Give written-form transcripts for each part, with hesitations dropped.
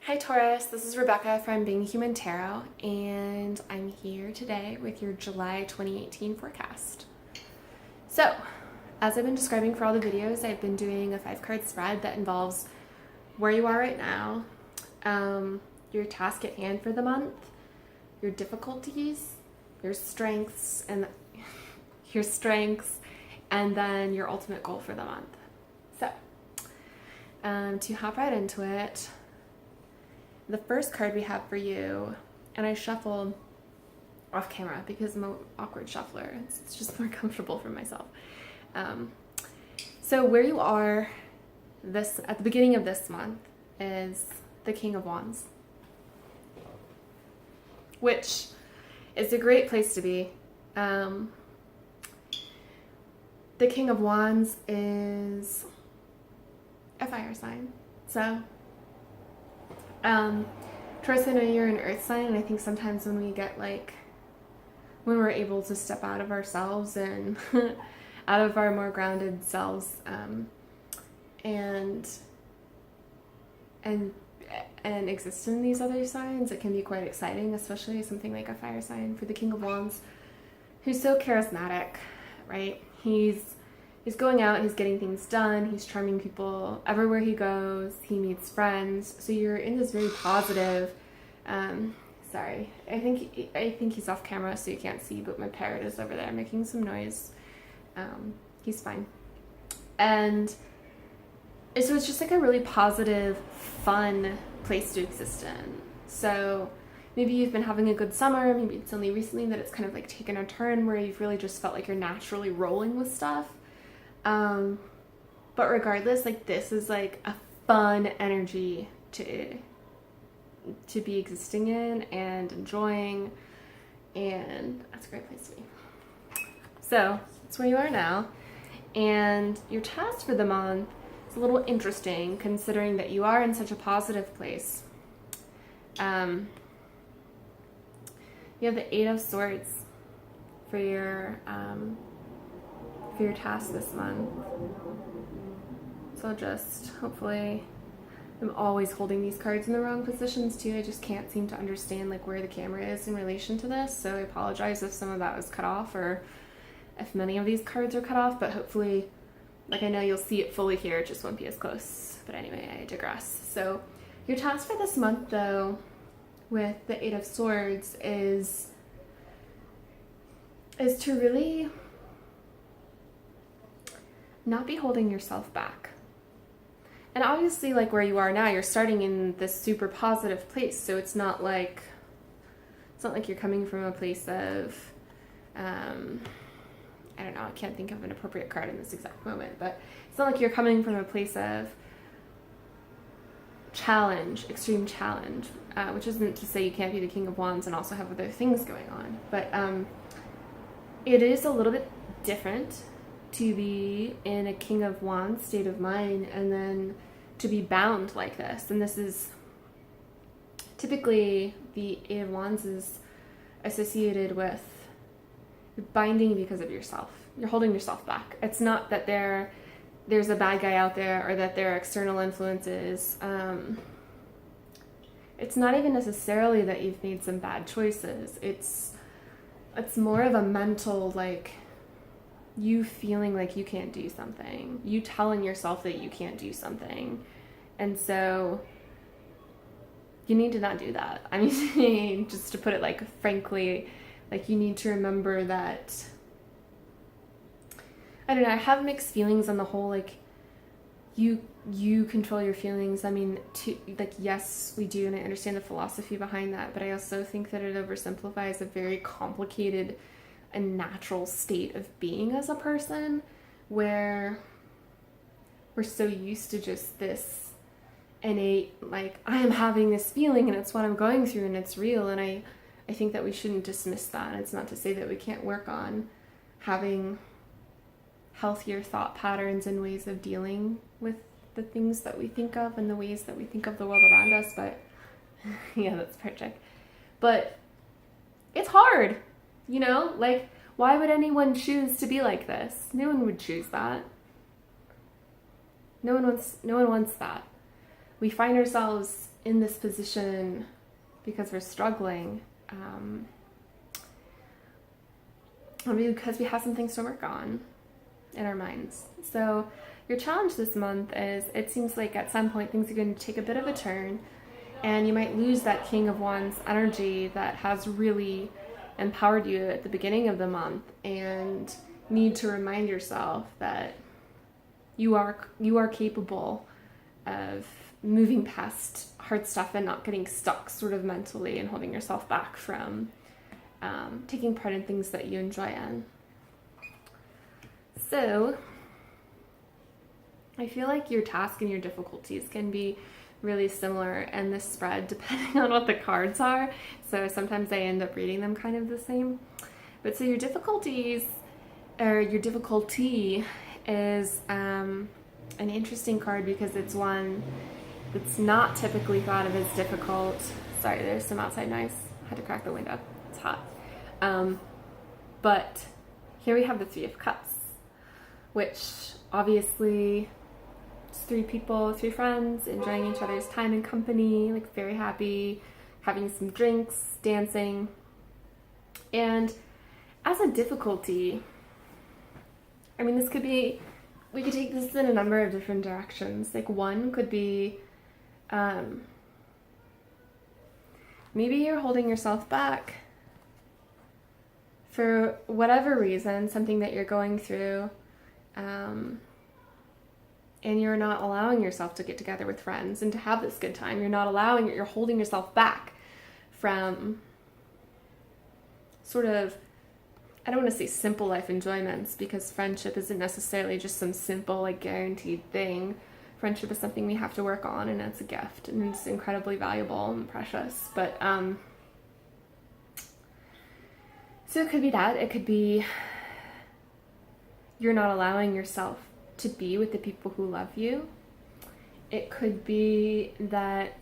Hi Taurus, this is Rebecca from Being Human Tarot, and I'm here today with your July 2018 forecast. So, as I've been describing for all the videos, I've been doing a 5-card spread that involves where you are right now, your task at hand for the month, your difficulties, your strengths, and then your ultimate goal for the month. So, to hop right into it, the first card we have for you, and I shuffled off camera because I'm an awkward shuffler. It's just more comfortable for myself. So where you are at the beginning of this month is the King of Wands, which is a great place to be. The King of Wands is a fire sign. So Taurus, I know you're an earth sign, and I think sometimes when we're able to step out of ourselves and out of our more grounded selves, and exist in these other signs, it can be quite exciting, especially something like a fire sign for the King of Wands, who's so charismatic, right? He's going out, he's getting things done, he's charming people everywhere he goes, he meets friends. So you're in this very positive, sorry, I think he's off camera so you can't see, but my parrot is over there making some noise. He's fine. And so it's just like a really positive, fun place to exist in. So maybe you've been having a good summer, maybe it's only recently that it's kind of like taken a turn where you've really just felt like you're naturally rolling with stuff. But regardless, like, this is like a fun energy to be existing in and enjoying, and that's a great place to be. So that's where you are now, and your task for the month is a little interesting considering that you are in such a positive place. You have the 8 of Swords for your task this month. So just hopefully, I'm always holding these cards in the wrong positions too. I just can't seem to understand like where the camera is in relation to this, so I apologize if some of that was cut off or if many of these cards are cut off, but hopefully, like, I know you'll see it fully here, it just won't be as close. But anyway, I digress. So your task for this month though with the 8 of Swords is to really not be holding yourself back. And obviously, like, where you are now, you're starting in this super positive place, so it's not like you're coming from a place of I don't know, I can't think of an appropriate card in this exact moment, but it's not like you're coming from a place of challenge, extreme challenge, which isn't to say you can't be the King of Wands and also have other things going on, but it is a little bit different to be in a King of Wands state of mind and then to be bound like this. And this is typically, the 8 of Wands is associated with binding because of yourself. You're holding yourself back. It's not that there's a bad guy out there or that there are external influences. It's not even necessarily that you've made some bad choices. It's more of a mental, like, you feeling like you can't do something, you telling yourself that you can't do something, and so you need to not do that. I mean, just to put it like frankly, like, you need to remember that, I don't know, I have mixed feelings on the whole, like, you control your feelings. I mean, yes, we do, and I understand the philosophy behind that, but I also think that it oversimplifies a very complicated a natural state of being as a person, where we're so used to just this innate, like, I am having this feeling and it's what I'm going through and it's real, and I think that we shouldn't dismiss that. It's not to say that we can't work on having healthier thought patterns and ways of dealing with the things that we think of and the ways that we think of the world around us, but yeah, that's perfect. But it's hard. You know, like, why would anyone choose to be like this? No one would choose that. No one wants that. We find ourselves in this position because we're struggling, or because we have some things to work on in our minds. So your challenge this month is, it seems like at some point things are going to take a bit of a turn, and you might lose that King of Wands energy that has really empowered you at the beginning of the month, and need to remind yourself that you are capable of moving past hard stuff and not getting stuck sort of mentally and holding yourself back from taking part in things that you enjoy in. So I feel like your task and your difficulties can be really similar in this spread depending on what the cards are. So sometimes I end up reading them kind of the same. But so your difficulties, or your difficulty, is an interesting card because it's one that's not typically thought of as difficult. Sorry, there's some outside noise. I had to crack the window. It's hot. But here we have the Three of Cups, which obviously it's three people, three friends, enjoying each other's time and company, like very happy, having some drinks, dancing. And as a difficulty, I mean, this could be, we could take this in a number of different directions. Like one could be, maybe you're holding yourself back for whatever reason, something that you're going through, and you're not allowing yourself to get together with friends and to have this good time. You're holding yourself back from sort of, I don't want to say simple life enjoyments, because friendship isn't necessarily just some simple, like, guaranteed thing. Friendship is something we have to work on, and it's a gift, and it's incredibly valuable and precious. But so it could be that. It could be you're not allowing yourself to be with the people who love you. It could be that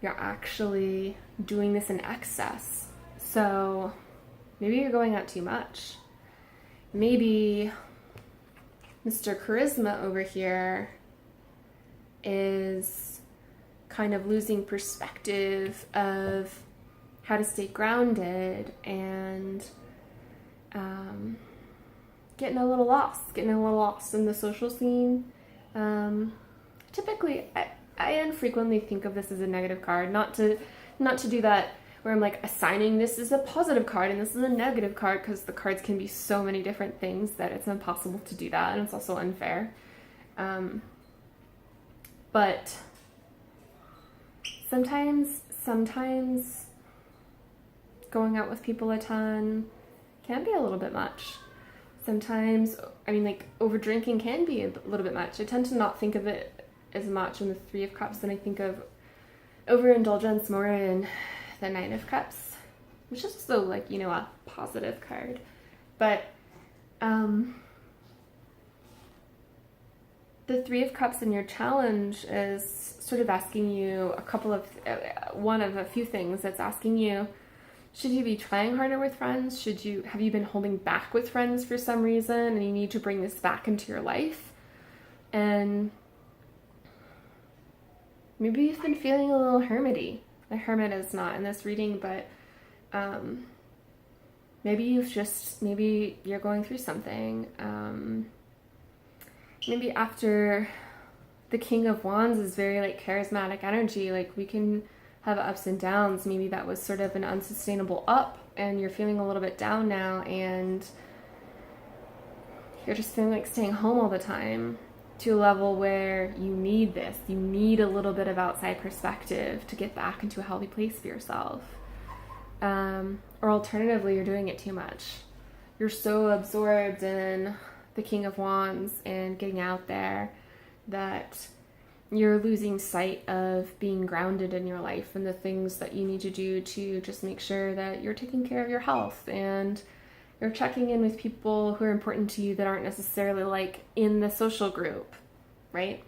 you're actually doing this in excess. So maybe you're going out too much. Maybe Mr. Charisma over here is kind of losing perspective of how to stay grounded, and getting a little lost in the social scene. Typically, I infrequently think of this as a negative card, not to do that where I'm like assigning this is a positive card and this is a negative card, because the cards can be so many different things that it's impossible to do that, and it's also unfair. But sometimes going out with people a ton can be a little bit much. Sometimes, I mean, like, over drinking can be a little bit much. I tend to not think of it as much in the Three of Cups than I think of overindulgence more in the Nine of Cups, which is also, like, you know, a positive card. But the Three of Cups in your challenge is sort of asking you one of a few things. That's asking you, should you be trying harder with friends? Have you been holding back with friends for some reason, and you need to bring this back into your life? And maybe you've been feeling a little hermity. The Hermit is not in this reading, but maybe you're going through something. Maybe after the King of Wands is very, like, charismatic energy, like, we can have ups and downs. Maybe that was sort of an unsustainable up, and you're feeling a little bit down now, and you're just feeling like staying home all the time, to a level where you need this. You need a little bit of outside perspective to get back into a healthy place for yourself. Or alternatively, you're doing it too much. You're so absorbed in the King of Wands and getting out there that you're losing sight of being grounded in your life and the things that you need to do to just make sure that you're taking care of your health, and you're checking in with people who are important to you that aren't necessarily, like, in the social group, right?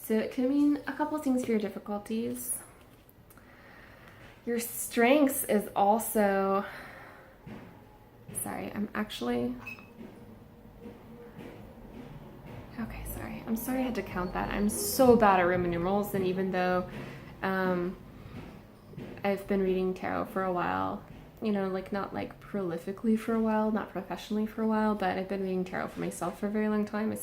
So it could mean a couple of things for your difficulties. Your strengths is also, sorry, I'm sorry I had to count that. I'm so bad at Roman numerals, and even though I've been reading tarot for a while, you know, like not like prolifically for a while, not professionally for a while, but I've been reading tarot for myself for a very long time. I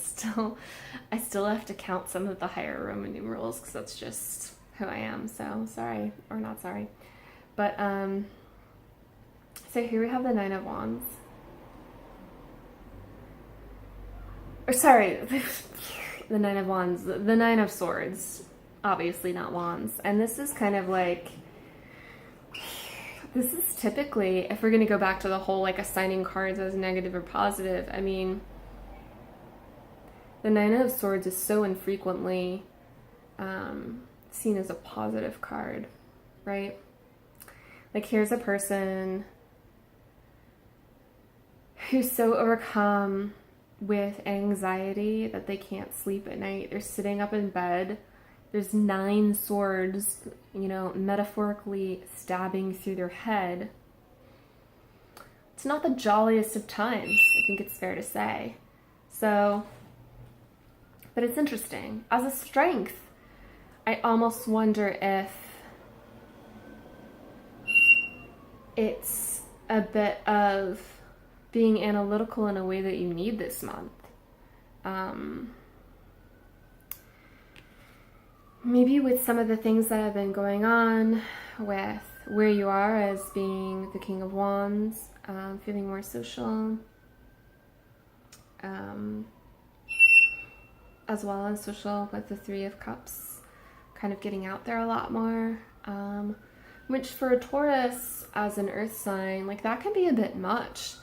still have to count some of the higher Roman numerals because that's just who I am. So sorry, or not sorry. But so here we have the Nine of Wands. Or sorry, the Nine of Wands, the Nine of Swords, obviously not wands. And this is kind of like, this is typically, if we're going to go back to the whole like assigning cards as negative or positive, I mean, the Nine of Swords is so infrequently seen as a positive card, right? Like here's a person who's so overcome with anxiety that they can't sleep at night. They're sitting up in bed. There's 9 swords, you know, metaphorically stabbing through their head. It's not the jolliest of times, I think it's fair to say. So, but it's interesting. As a strength, I almost wonder if it's a bit of being analytical in a way that you need this month. Maybe with some of the things that have been going on with where you are as being the King of Wands, feeling more social, as well as social with the Three of Cups, kind of getting out there a lot more, which for a Taurus as an earth sign, like that can be a bit much.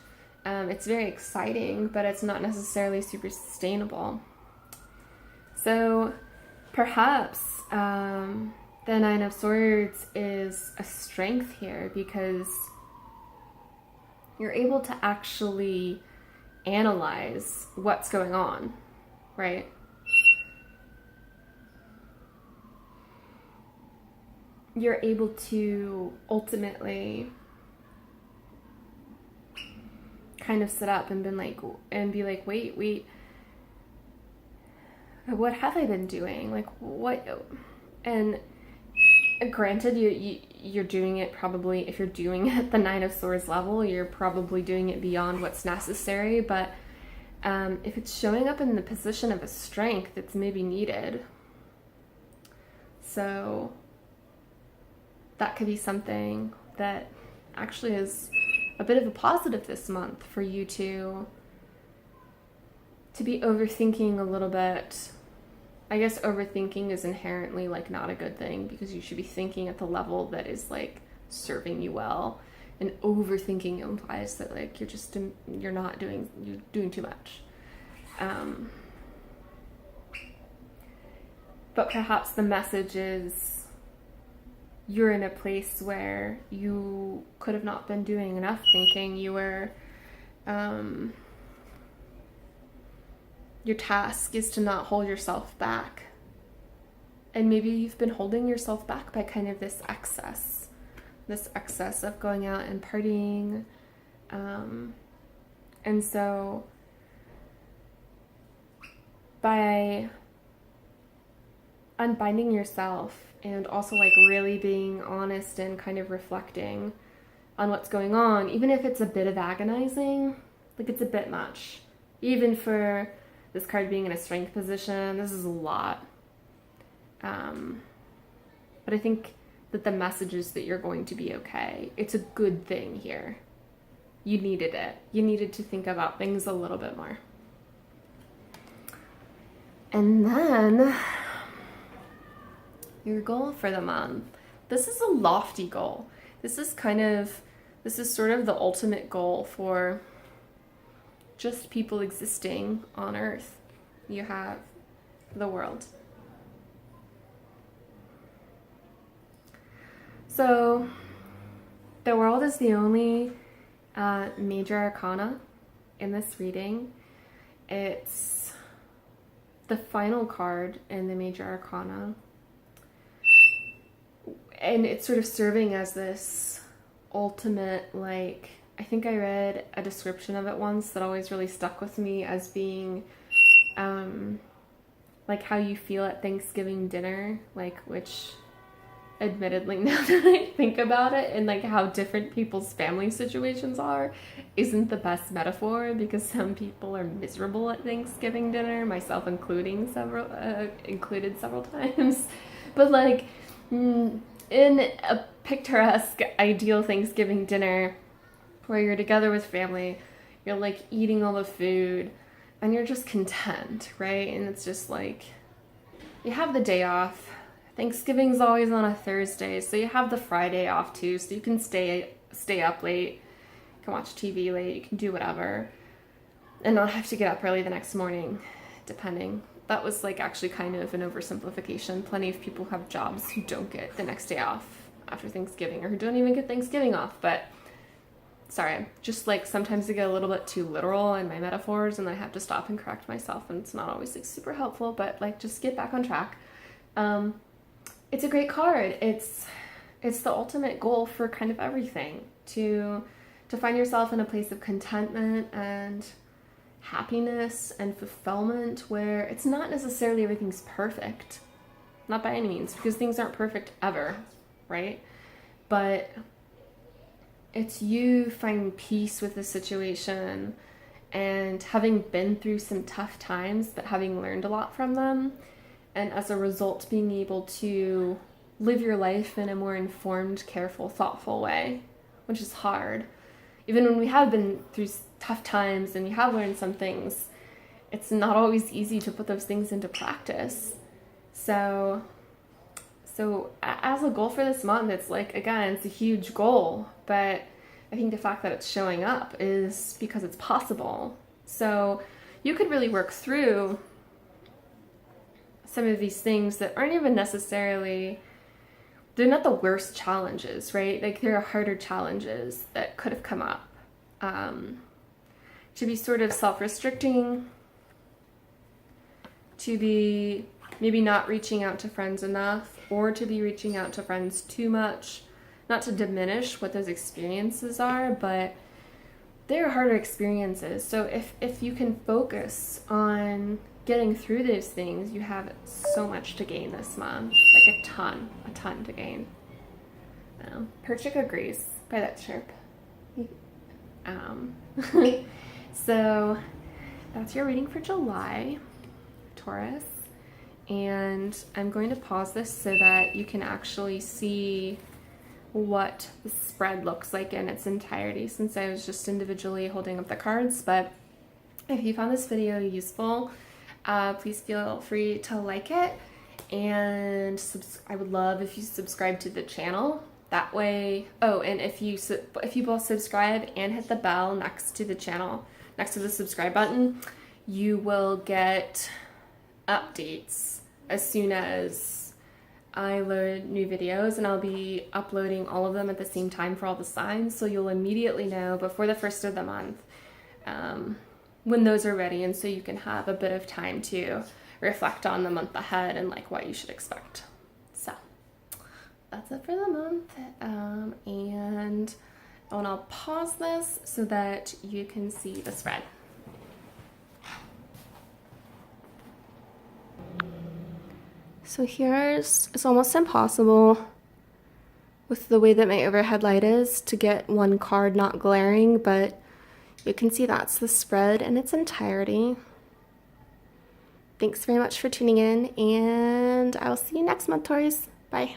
It's very exciting, but it's not necessarily super sustainable. So perhaps the Nine of Swords is a strength here because you're able to actually analyze what's going on, right? You're able to ultimately kind of sit up and be like, wait, what have I been doing? Like what? And granted, you're doing it probably, if you're doing it at the Nine of Swords level, you're probably doing it beyond what's necessary. But if it's showing up in the position of a strength, it's maybe needed. So that could be something that actually is a bit of a positive this month for you to be overthinking a little bit. I guess overthinking is inherently like not a good thing because you should be thinking at the level that is like serving you well, and overthinking implies that like you're doing too much. But perhaps the message is you're in a place where you could have not been doing enough thinking. You were, your task is to not hold yourself back. And maybe you've been holding yourself back by kind of this excess of going out and partying. And so by unbinding yourself and also like really being honest and kind of reflecting on what's going on, even if it's a bit of agonizing, like it's a bit much. Even for this card being in a strength position, this is a lot. But I think that the message is that you're going to be okay. It's a good thing here. You needed it. You needed to think about things a little bit more. And then your goal for the month. This is a lofty goal. This is sort of the ultimate goal for just people existing on Earth. You have the world. So the world is the only major arcana in this reading. It's the final card in the major arcana. And it's sort of serving as this ultimate, like, I think I read a description of it once that always really stuck with me as being like how you feel at Thanksgiving dinner, like, which admittedly, now that I think about it, and like how different people's family situations are, isn't the best metaphor, because some people are miserable at Thanksgiving dinner, myself including included several times. But like in a picturesque ideal Thanksgiving dinner where you're together with family, you're like eating all the food and you're just content, right? And it's just like you have the day off. Thanksgiving's always on a Thursday, so you have the Friday off too, so you can stay up late, you can watch TV late, you can do whatever, and not have to get up early the next morning, depending. That was like actually kind of an oversimplification. Plenty of people have jobs who don't get the next day off after Thanksgiving, or who don't even get Thanksgiving off, but sorry, just like sometimes I get a little bit too literal in my metaphors, and I have to stop and correct myself, and it's not always like super helpful, but like just get back on track. It's a great card. It's the ultimate goal for kind of everything, to find yourself in a place of contentment and happiness and fulfillment, where it's not necessarily everything's perfect, not by any means, because things aren't perfect ever, right? But it's you finding peace with the situation and having been through some tough times, but having learned a lot from them. And as a result, being able to live your life in a more informed, careful, thoughtful way, which is hard. Even when we have been through tough times and we have learned some things, it's not always easy to put those things into practice. So as a goal for this month, it's like, again, it's a huge goal, but I think the fact that it's showing up is because it's possible. So you could really work through some of these things that aren't even necessarily, they're not the worst challenges, right? Like there are harder challenges that could have come up. To be sort of self-restricting, to be maybe not reaching out to friends enough, or to be reaching out to friends too much. Not to diminish what those experiences are, but they're harder experiences. So if you can focus on getting through those things, you have so much to gain this month, like a ton to gain. Perchik agrees by that chirp. So that's your reading for July, Taurus. And I'm going to pause this so that you can actually see what the spread looks like in its entirety, since I was just individually holding up the cards. But if you found this video useful, please feel free to like it, and I would love if you subscribe to the channel. That way, and if you both subscribe and hit the bell next to the channel, next to the subscribe button, you will get updates as soon as I load new videos, and I'll be uploading all of them at the same time for all the signs, so you'll immediately know before the first of the month when those are ready, and so you can have a bit of time to reflect on the month ahead and like what you should expect. So that's it for the month, and I'll pause this so that you can see the spread. So it's almost impossible with the way that my overhead light is to get one card not glaring, but you can see that's the spread in its entirety. Thanks very much for tuning in, and I'll see you next month, Taurus. Bye.